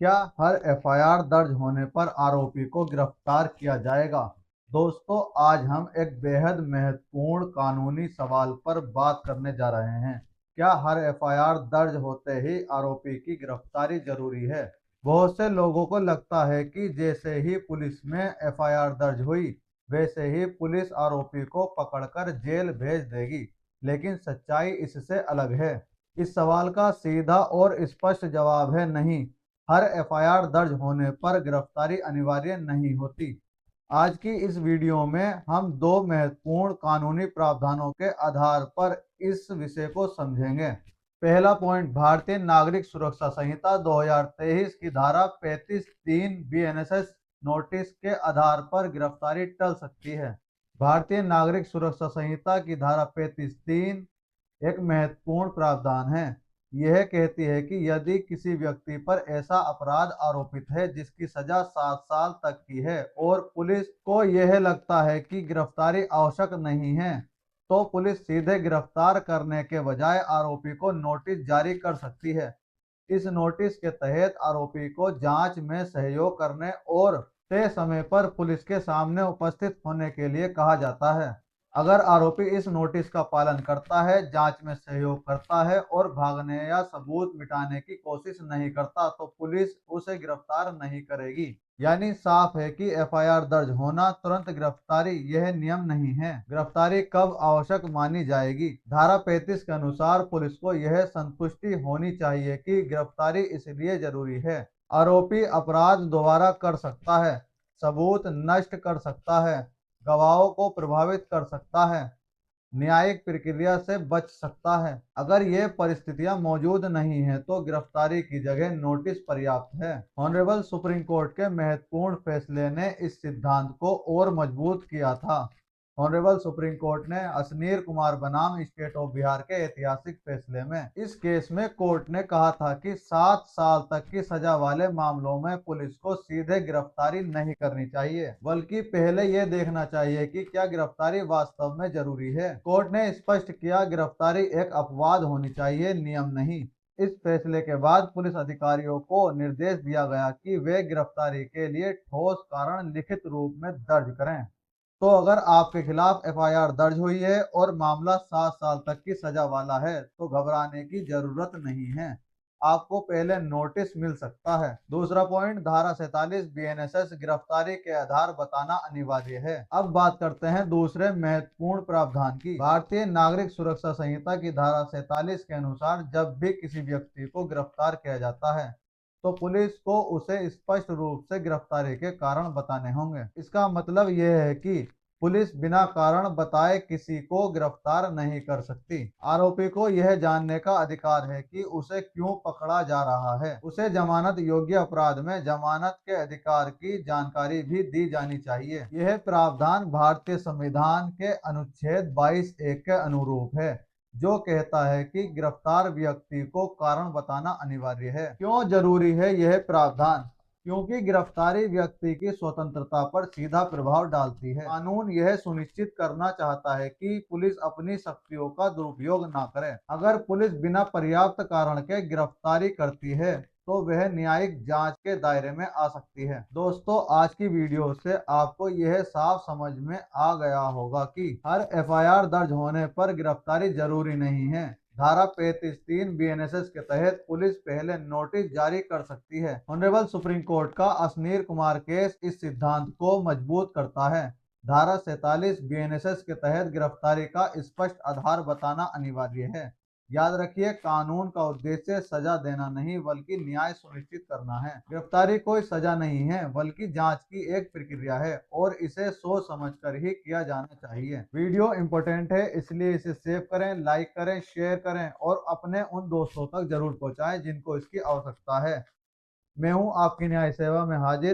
क्या हर एफआईआर दर्ज होने पर आरोपी को गिरफ्तार किया जाएगा? दोस्तों, आज हम एक बेहद महत्वपूर्ण कानूनी सवाल पर बात करने जा रहे हैं। क्या हर एफआईआर दर्ज होते ही आरोपी की गिरफ्तारी जरूरी है? बहुत से लोगों को लगता है कि जैसे ही पुलिस में एफआईआर दर्ज हुई, वैसे ही पुलिस आरोपी को पकड़कर जेल भेज देगी। लेकिन सच्चाई इससे अलग है। इस सवाल का सीधा और स्पष्ट जवाब है नहीं। हर एफआईआर दर्ज होने पर गिरफ्तारी अनिवार्य नहीं होती। आज की इस वीडियो में हम दो महत्वपूर्ण कानूनी प्रावधानों के आधार पर इस विषय को समझेंगे। पहला पॉइंट, भारतीय नागरिक सुरक्षा संहिता 2023 की धारा 35(3) बीएनएसएस नोटिस के आधार पर गिरफ्तारी टल सकती है। भारतीय नागरिक सुरक्षा संहिता की धारा 35(3) एक महत्वपूर्ण प्रावधान है। यह कहती है कि यदि किसी व्यक्ति पर ऐसा अपराध आरोपित है जिसकी सजा 7 साल तक की है और पुलिस को यह लगता है कि गिरफ्तारी आवश्यक नहीं है, तो पुलिस सीधे गिरफ्तार करने के बजाय आरोपी को नोटिस जारी कर सकती है। इस नोटिस के तहत आरोपी को जांच में सहयोग करने और तय समय पर पुलिस के सामने उपस्थित होने के लिए कहा जाता है। अगर आरोपी इस नोटिस का पालन करता है, जांच में सहयोग करता है और भागने या सबूत मिटाने की कोशिश नहीं करता, तो पुलिस उसे गिरफ्तार नहीं करेगी। यानी साफ है कि एफआईआर दर्ज होना तुरंत गिरफ्तारी यह नियम नहीं है। गिरफ्तारी कब आवश्यक मानी जाएगी? धारा 35 के अनुसार पुलिस को यह संतुष्टि होनी चाहिए कि गिरफ्तारी इसलिए जरूरी है। आरोपी अपराध दोबारा कर सकता है, सबूत नष्ट कर सकता है, गवाहों को प्रभावित कर सकता है, न्यायिक प्रक्रिया से बच सकता है। अगर ये परिस्थितियां मौजूद नहीं है तो गिरफ्तारी की जगह नोटिस पर्याप्त है। ऑनरेबल सुप्रीम कोर्ट के महत्वपूर्ण फैसले ने इस सिद्धांत को और मजबूत किया था। ऑनरेबल सुप्रीम कोर्ट ने अशनीर कुमार बनाम स्टेट ऑफ बिहार के ऐतिहासिक फैसले में इस केस में कोर्ट ने कहा था कि 7 साल तक की सजा वाले मामलों में पुलिस को सीधे गिरफ्तारी नहीं करनी चाहिए, बल्कि पहले यह देखना चाहिए कि क्या गिरफ्तारी वास्तव में जरूरी है। कोर्ट ने स्पष्ट किया, गिरफ्तारी एक अपवाद होनी चाहिए, नियम नहीं। इस फैसले के बाद पुलिस अधिकारियों को निर्देश दिया गया कि वे गिरफ्तारी के लिए ठोस कारण लिखित रूप में दर्ज करें। तो अगर आपके खिलाफ एफआईआर दर्ज हुई है और मामला 7 साल तक की सजा वाला है, तो घबराने की जरूरत नहीं है। आपको पहले नोटिस मिल सकता है। दूसरा पॉइंट, धारा 47 बीएनएसएस गिरफ्तारी के आधार बताना अनिवार्य है। अब बात करते हैं दूसरे महत्वपूर्ण प्रावधान की। भारतीय नागरिक सुरक्षा संहिता की धारा 47 के अनुसार जब भी किसी व्यक्ति को गिरफ्तार किया जाता है, तो पुलिस को उसे स्पष्ट रूप से गिरफ्तारी के कारण बताने होंगे। इसका मतलब यह है कि पुलिस बिना कारण बताए किसी को गिरफ्तार नहीं कर सकती। आरोपी को यह जानने का अधिकार है कि उसे क्यों पकड़ा जा रहा है। उसे जमानत योग्य अपराध में जमानत के अधिकार की जानकारी भी दी जानी चाहिए। यह प्रावधान भारतीय संविधान के अनुच्छेद 22(1) के अनुरूप है, जो कहता है कि गिरफ्तार व्यक्ति को कारण बताना अनिवार्य है। क्यों जरूरी है यह प्रावधान? क्योंकि गिरफ्तारी व्यक्ति की स्वतंत्रता पर सीधा प्रभाव डालती है। कानून यह सुनिश्चित करना चाहता है कि पुलिस अपनी शक्तियों का दुरुपयोग न करे। अगर पुलिस बिना पर्याप्त कारण के गिरफ्तारी करती है, तो वह न्यायिक जांच के दायरे में आ सकती है। दोस्तों, आज की वीडियो से आपको यह साफ समझ में आ गया होगा कि हर एफआईआर दर्ज होने पर गिरफ्तारी जरूरी नहीं है। धारा 35(3) बीएनएसएस के तहत पुलिस पहले नोटिस जारी कर सकती है। ऑनरेबल सुप्रीम कोर्ट का अशनीर कुमार केस इस सिद्धांत को मजबूत करता है। धारा 47 बीएनएसएस के तहत गिरफ्तारी का स्पष्ट आधार बताना अनिवार्य है। याद रखिए, कानून का उद्देश्य सजा देना नहीं बल्कि न्याय सुनिश्चित करना है। गिरफ्तारी कोई सजा नहीं है, बल्कि जांच की एक प्रक्रिया है और इसे सोच समझकर ही किया जाना चाहिए। वीडियो इंपॉर्टेंट है, इसलिए इसे सेव करें, लाइक करें, शेयर करें और अपने उन दोस्तों तक जरूर पहुंचाएं जिनको इसकी आवश्यकता है। मैं हूं आपकी न्याय सेवा में हाजिर